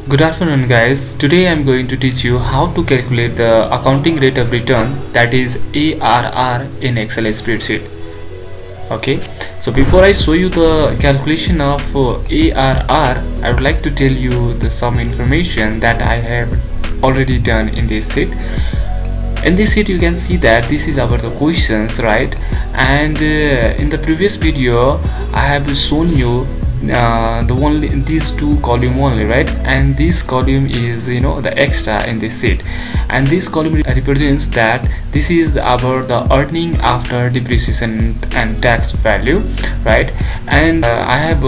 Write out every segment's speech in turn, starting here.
Good afternoon guys. Today I am going to teach you how to calculate the accounting rate of return, that is ARR, in Excel spreadsheet. Okay, so before I show you the calculation of ARR, I would like to tell you some information that I have already done in this sheet. In this sheet you can see that this is about the questions, right? And in the previous video I have shown you these two column only, right? And this column is the extra in this sheet, and this column represents that this is about the earning after depreciation and tax value, right? And I have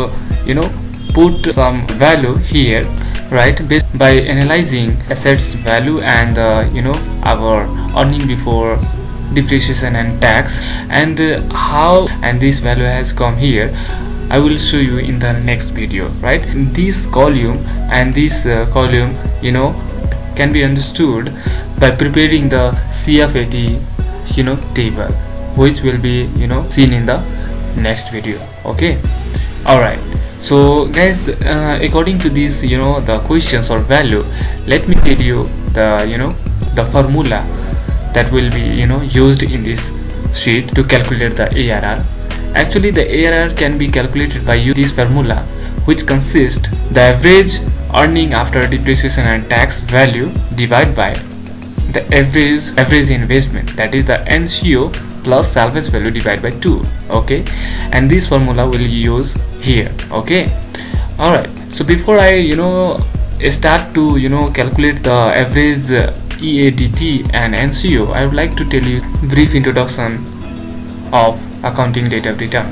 put some value here, right, based by analyzing assets value and our earning before depreciation and tax, and how and this value has come here. I will show you in the next video, right? This column and this column can be understood by preparing the CFAT table, which will be seen in the next video. Okay, all right. So guys, according to this the questions or value, let me tell you the formula that will be used in this sheet to calculate the ARR. Actually, the ARR can be calculated by using this formula, which consists the average earning after depreciation and tax value divided by the average investment, that is the NCO plus salvage value divided by 2. Okay, and this formula will use here. Okay, all right. So before I start to calculate the average EADT and NCO, I would like to tell you brief introduction of accounting rate of return.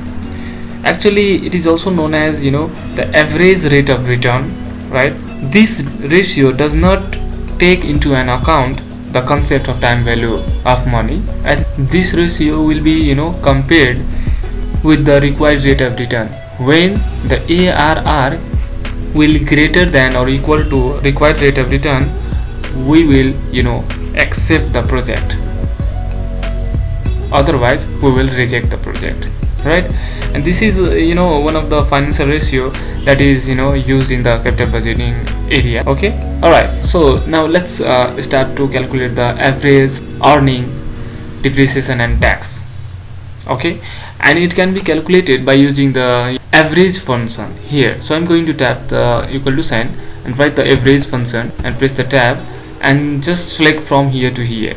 Actually, it is also known as the average rate of return, right? This ratio does not take into an account the concept of time value of money, and this ratio will be compared with the required rate of return. When the ARR will greater than or equal to required rate of return, we will accept the project. Otherwise we will reject the project, right? And this is one of the financial ratio that is used in the capital budgeting area. Okay, all right. So now let's start to calculate the average earning, depreciation and tax. Okay, and it can be calculated by using the average function here. So I'm going to tap the equal to sign and write the average function and press the tab and just select from here to here.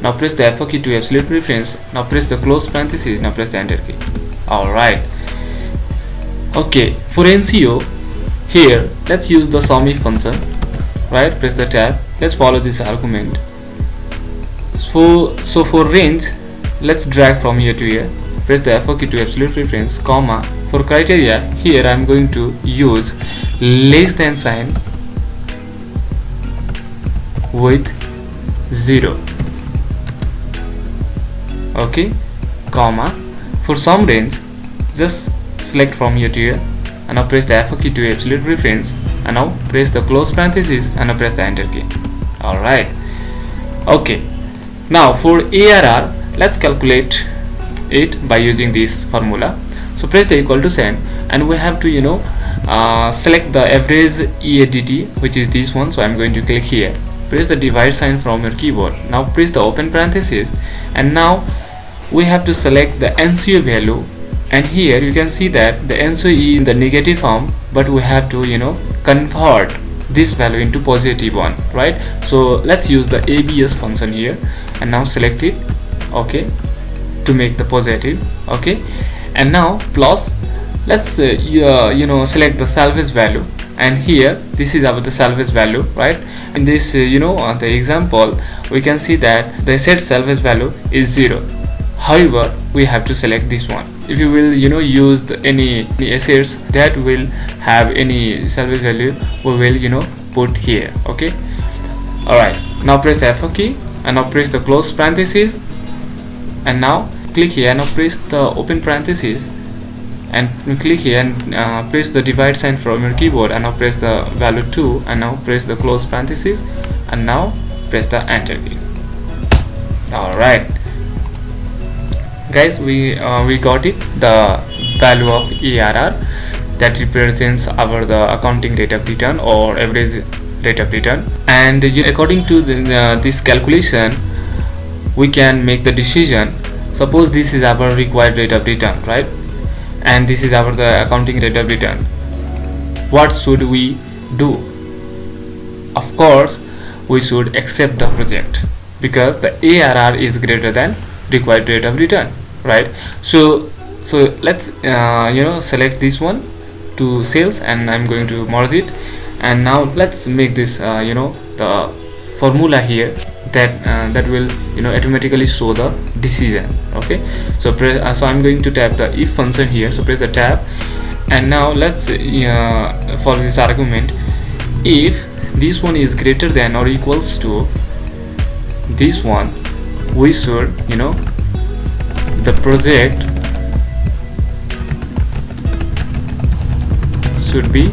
Now press the F4 key to absolute preference. Now press the close parenthesis. Now press the enter key. Alright. Okay, for NCO here, let's use the sum if function, right? Press the tab. Let's follow this argument. So for range, let's drag from here to here. Press the F4 key to absolute preference, comma. For criteria, here I'm going to use less than sign with 0. Okay, comma. For some range, just select from here to here and now press the F4 key to absolute preference and now press the close parenthesis and now press the enter key. Alright. Okay, now for ARR, let's calculate it by using this formula. So press the equal to sign and we have to select the average EADT, which is this one. So I'm going to click here. Press the divide sign from your keyboard. Now press the open parenthesis and now we have to select the NCO value, and here you can see that the NCO is in the negative form, but we have to convert this value into positive one, right? So let's use the ABS function here and now select it, okay, to make the positive. Okay, and now plus let's select the salvage value, and here this is about the salvage value, right? In this the example we can see that the set salvage value is 0. However, we have to select this one. If you will use any assets that will have any salvage value, we will put here. Okay, all right. Now press the F4 key and now press the close parenthesis and now click here and now press the open parenthesis and click here and press the divide sign from your keyboard and now press the value 2 and now press the close parenthesis and now press the enter key. All right guys, we got it, the value of ARR that represents the accounting rate of return or average rate of return, and according to this calculation we can make the decision. Suppose this is our required rate of return, right, and this is our the accounting rate of return. What should we do? Of course we should accept the project, because the ARR is greater than required rate of return, right? So let's select this one to sales, and I'm going to merge it. And now let's make this the formula here that will automatically show the decision. Okay, so press so I'm going to tap the if function here, so press the tab, and now let's for this argument, if this one is greater than or equals to this one, we should the project should be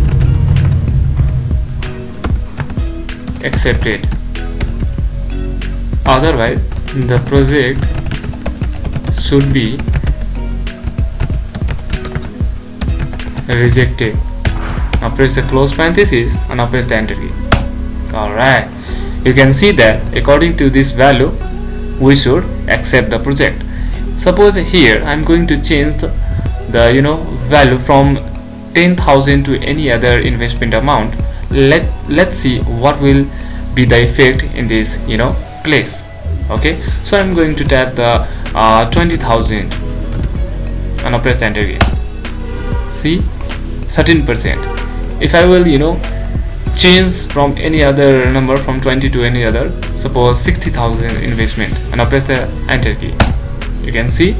accepted, otherwise the project should be rejected. Now press the close parenthesis and now press the enter key. Alright, you can see that according to this value we should accept the project. Suppose here I'm going to change the value from 10,000 to any other investment amount. Let's see what will be the effect in this place. Okay, so I'm going to tap the 20,000 and I'll press the enter key. See, 13%. If I will change from any other number from 20 to any other, suppose 60,000 investment, and I press the enter key, you can see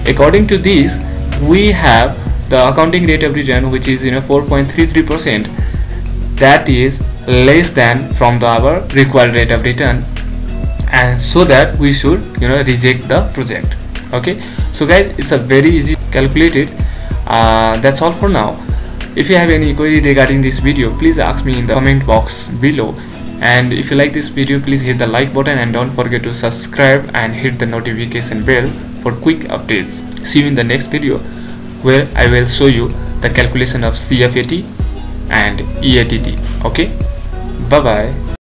according to this we have the accounting rate of return, which is 4.33%, that is less than from our required rate of return, and so that we should reject the project. Okay, so guys, it's a very easy calculated. That's all for now. If you have any query regarding this video, please ask me in the comment box below, and if you like this video, please hit the like button and don't forget to subscribe and hit the notification bell for quick updates. See you in the next video, where I will show you the calculation of CFAT and EADT. Okay, bye bye.